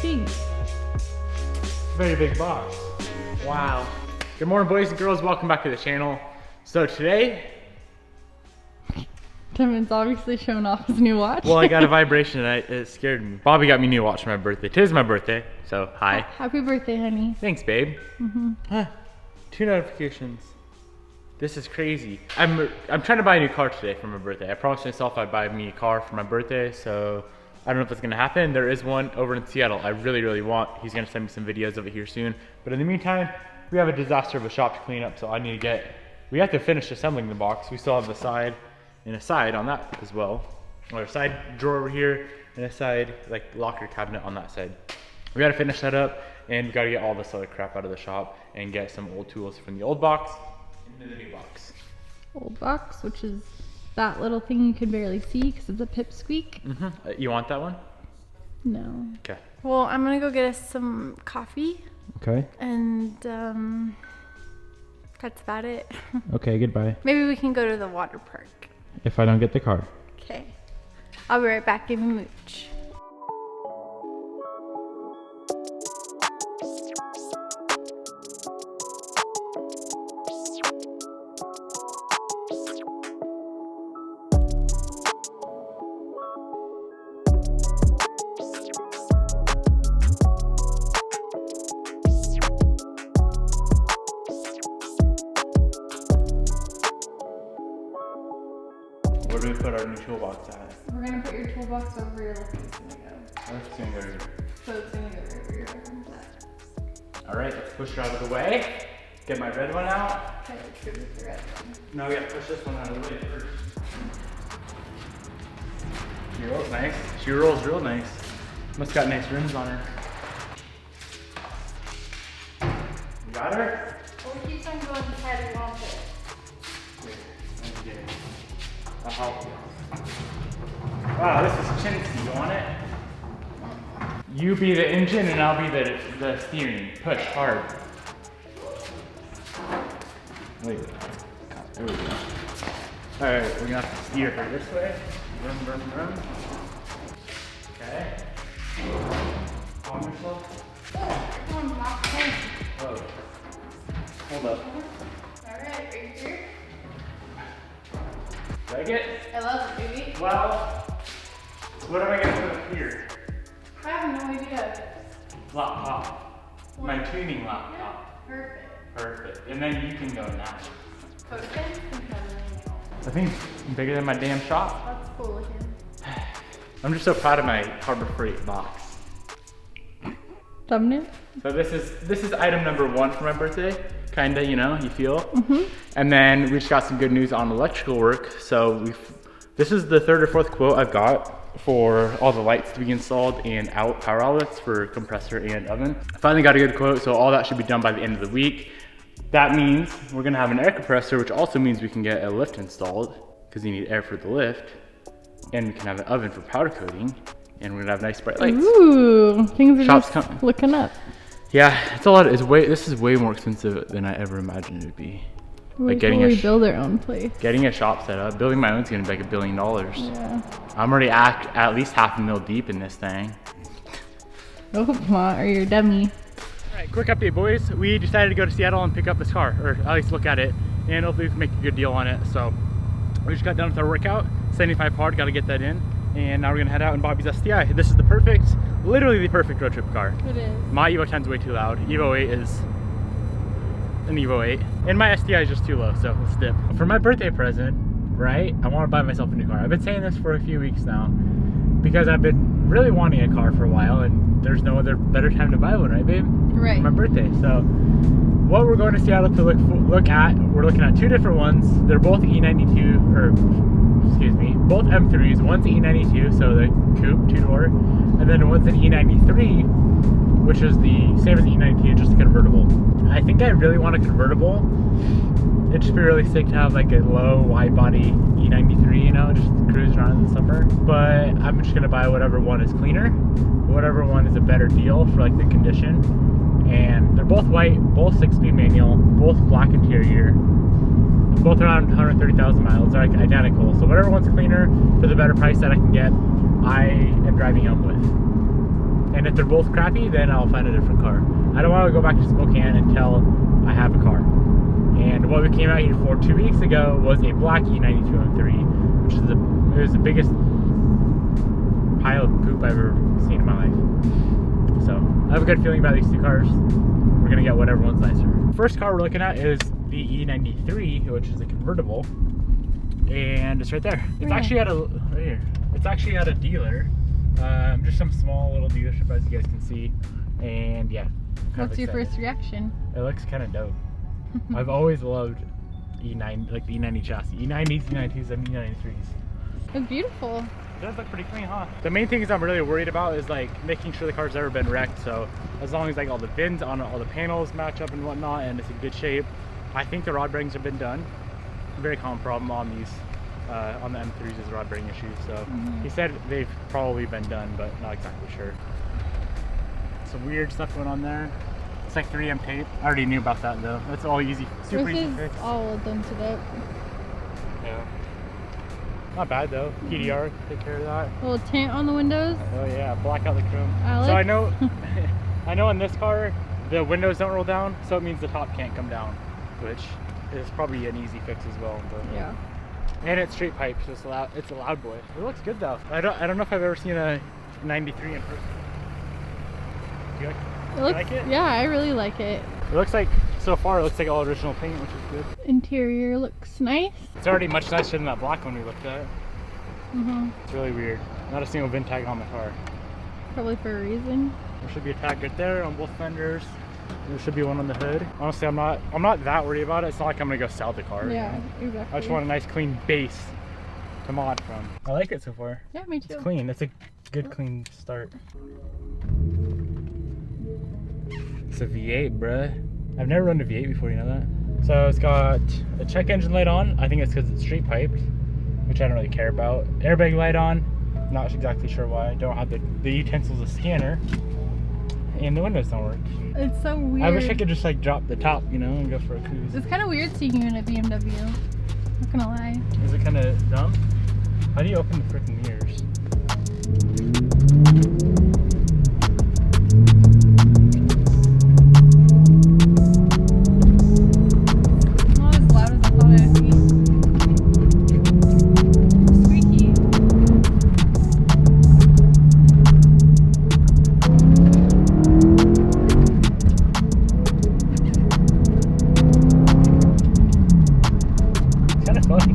think? Very big box. Wow. Good morning, boys and girls. Welcome back to the channel. So today, Devin's obviously showing off his new watch. well, I got a vibration and it scared me. Bobby got me a new watch for my birthday. Today's my birthday, so hi. Happy birthday, honey. Thanks, babe. Huh. 2 notifications. This is crazy. I'm trying to buy a new car today for my birthday. I promised myself I'd buy me a car for my birthday, so I don't know if that's gonna happen. There is one over in Seattle I really want. He's gonna send me some videos of it here soon. But in the meantime, we have a disaster of a shop to clean up, so we have to finish assembling the box. We still have the side and a side on that as well. Or a side drawer over here and a side like locker cabinet on that side. We gotta finish that up and we gotta get all this other crap out of the shop and get some old tools from the old box into the new box. Old box, which is that little thing you can barely see because it's a pipsqueak. You want that one? No. Okay. Well, I'm gonna go get us some coffee. Okay. And that's about it. Okay, goodbye. Maybe we can go to the water park. If I don't get the car. Okay. I'll be right back. Give me a mooch. Where do we put our new toolbox at? We're gonna put your toolbox over your left. It's gonna go. It's gonna go here. So it's gonna go right where your left one's at. All right, let's push it out of the way. Get my red one out. Okay, let's go with the red one. Now we gotta push this one out of the way first. She rolls nice. She rolls real nice. Must got nice rims on her. You got her? Well, we keep on going to try to launch it. Wait, let me get it. I'll help you. Wow, this is chintzy. You want it? You be the engine and I'll be the steering. Push hard. Wait. There we go. Alright, we're gonna have to steer her this way. Vroom. Okay. Calm yourself. Come on, lock it in. Whoa. Hold up. Alright, right here. Like it? I love it, baby. Well, what am I gonna put up here? I have no idea. Laptop. My tuning laptop. Perfect. Perfect. And then you can go now. Focus and I think it's bigger than my damn shop. That's cool looking. I'm just so proud of my Harbor Freight box. Thumbnail? So this is item number 1 for my birthday. Kinda, you know, you feel. And then we just got some good news on electrical work. So this is the 3rd or 4th quote I've got for all the lights to be installed and power outlets for compressor and oven. I finally got a good quote, so all that should be done by the end of the week. That means we're gonna have an air compressor, which also means we can get a lift installed because you need air for the lift. And we can have an oven for powder coating, and we're gonna have nice bright lights. Ooh, things are Shop's just coming. looking up. Yeah, it's a lot. This is way more expensive than I ever imagined it would be. Like We build our own place. Getting a shop set up, building my own is gonna be like $1 billion. Yeah. I'm already at least $500,000 deep in this thing. Oh, come on, or you're a dummy. All right, quick update, boys. We decided to go to Seattle and pick up this car, or at least look at it, and hopefully we can make a good deal on it. So we just got done with our workout, 75 hard, got to get that in, and now we're gonna head out in Bobby's STI. This is literally the perfect road trip car. It is. My Evo 10 is way too loud. Evo 8 is an Evo 8, and my STI is just too low, so let's dip. For my birthday present, right, I want to buy myself a new car. I've been saying this for a few weeks now, because I've been really wanting a car for a while, and there's no other better time to buy one, right, babe? Right. For my birthday. So what we're going to Seattle to look at, we're looking at 2 different ones. They're both E92, or excuse me, both M3s. One's E92, so the coupe, 2-door, and then one's an E93, which is the same as the E92, just a convertible. I think I really want a convertible. It'd just be really sick to have like a low, wide body E93, you know, just cruise around in the summer. But I'm just gonna buy whatever one is cleaner, whatever one is a better deal for like the condition. And they're both white, both 6-speed manual, both black interior, both around 130,000 miles. They're like identical. So whatever one's cleaner for the better price that I can get, I am driving home with. And if they're both crappy, then I'll find a different car. I don't want to go back to Spokane until I have a car. And what we came out here for 2 weeks ago was a black E92 M3, which is it was the biggest pile of poop I've ever seen in my life. So I have a good feeling about these two cars. We're gonna get whatever one's nicer. First car we're looking at is the E93, which is a convertible, and it's right there. It's actually at a right here. It's actually at a dealer, just some small little dealership, as you guys can see. And yeah. What's your first reaction? It looks kind of dope. I've always loved E9, like the E90 chassis. E90s, E92s, and E93s. It's beautiful. It does look pretty clean, huh? The main things I'm really worried about is like making sure the car's never been wrecked. So as long as like all the VINs on it, all the panels match up and whatnot, and it's in good shape. I think the rod bearings have been done. A very common problem on these, on the M3s is rod bearing issues. So he said they've probably been done, but not exactly sure. Some weird stuff going on there. It's like 3M tape. I already knew about that though. That's all easy, super easy to fix. All dented up. Yeah. Not bad though. PDR, take care of that. A little tint on the windows. Oh yeah, black out the chrome. Alex? So I know, I know in this car the windows don't roll down, so it means the top can't come down, which is probably an easy fix as well. But, yeah. And it's straight pipe, so it's a loud boy. It looks good though. I don't know if I've ever seen a 93 in person. Do you like it? Yeah, I really like it. It looks like, so far, it looks like all original paint, which is good. Interior looks nice. It's already much nicer than that black one we looked at. It's really weird. Not a single VIN tag on the car. Probably for a reason. There should be a tag right there on both fenders. There should be one on the hood. Honestly, I'm not that worried about it. It's not like I'm gonna go sell the car. Yeah, you know? exactly. I just want a nice clean base to mod from. I like it so far. Yeah, me too. It's clean. It's a good clean start. It's a V8, bruh. I've never run a V8 before, you know that? So it's got a check engine light on. I think it's because it's straight piped, which I don't really care about. Airbag light on. Not exactly sure why. I don't have the utensils of scanner. And the windows don't work. It's so weird. I wish I could just like drop the top, you know, and go for a cruise. It's kind of weird seeing you in a BMW. Not gonna lie. Is it kind of dumb? How do you open the freaking mirrors? Not as loud as I thought it would be. Squeaky. It's kind of funny.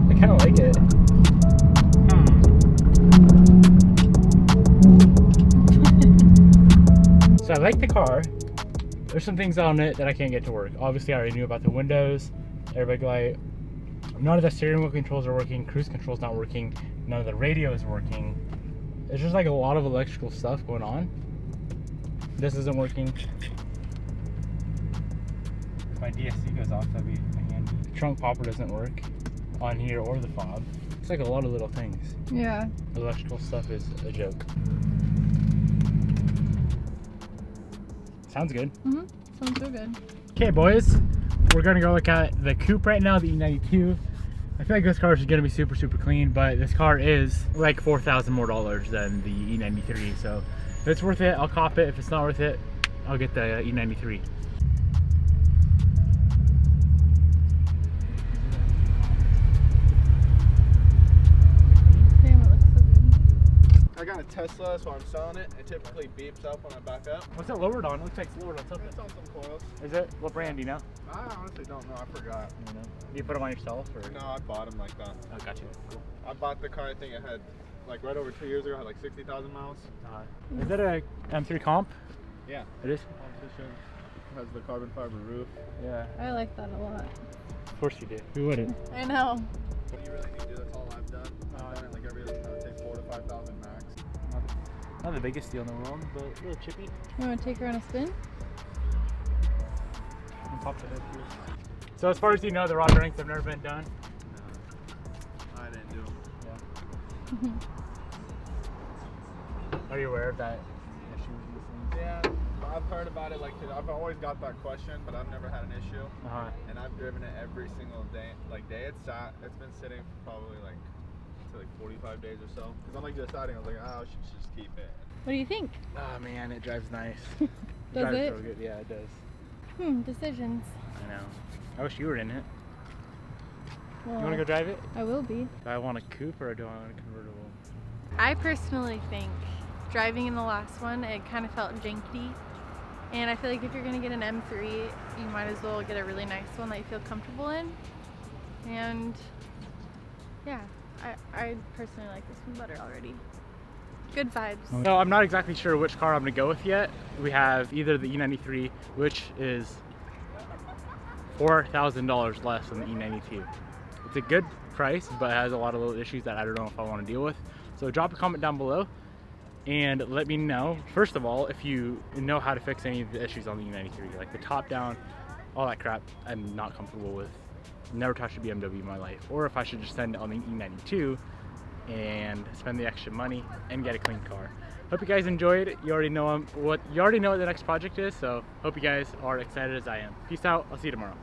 I kind of like it. So I like the car. There's some things on it that I can't get to work. Obviously, I already knew about the windows, airbag light. None of the steering wheel controls are working. Cruise control's not working. None of the radio is working. There's just like a lot of electrical stuff going on. This isn't working. If my DSC goes off, that'd be handy. The trunk popper doesn't work on here or the fob. It's like a lot of little things. Yeah. The electrical stuff is a joke. Sounds good. Sounds so good. Okay, boys, we're gonna go look at the coupe right now, the E92. I feel like this car is gonna be super, super clean, but this car is like $4,000 more than the E93. So if it's worth it, I'll cop it. If it's not worth it, I'll get the E93. Damn, it looks so good. I got a Tesla, so I'm selling it. It typically beeps up when I back up. What's it lowered on? It looks like it's lowered on something. It's on some coils. Is it? What brand do you know? I honestly don't know. I forgot. You know? You put them on yourself or? No, I bought them like that. Oh, gotcha. Cool. I bought the car. I think it had like right over 2 years ago. Had like 60,000 miles. Is that a M3 comp? Yeah. It is? Competition. Has the carbon fiber roof. Yeah. I like that a lot. Of course you did. Who wouldn't? I know. What do you really need to do? That's all I've done. I've done it like every other time. I'd say 4,000 to 5,000 max. Not the biggest deal in the world, but a little chippy. You want to take her on a spin? And pop the hood too. So as far as you know, the rod bearings have never been done? No, I didn't do them. Yeah. Are you aware of that issue with these things? Yeah, I've heard about it. Like I've always got that question, but I've never had an issue. And I've driven it every single day. It's been sitting for probably like 40 45 days or so. Because I'm like deciding, I was like, oh, I should just keep it. What do you think? Oh man, it drives nice. Does drives it? real good. Yeah, it does. Decisions. I know. I wish you were in it. Well, You want to go drive it? I will be. Do I want a coupe or do I want a convertible? I personally think driving in the last one, it kind of felt janky. And I feel like if you're gonna get an M3, you might as well get a really nice one that you feel comfortable in. And yeah, I personally like this one better already. Good vibes. So I'm not exactly sure which car I'm gonna go with yet. We have either the E93, which is $4,000 less than the E92. It's a good price, but it has a lot of little issues that I don't know if I want to deal with. So drop a comment down below and let me know, first of all, if you know how to fix any of the issues on the E93, like the top down, all that crap I'm not comfortable with. Never touched a BMW in my life. Or if I should just send it on the E92 and spend the extra money and get a clean car. Hope you guys enjoyed. You already know what the next project is, so hope you guys are excited as I am. Peace out. I'll see you tomorrow.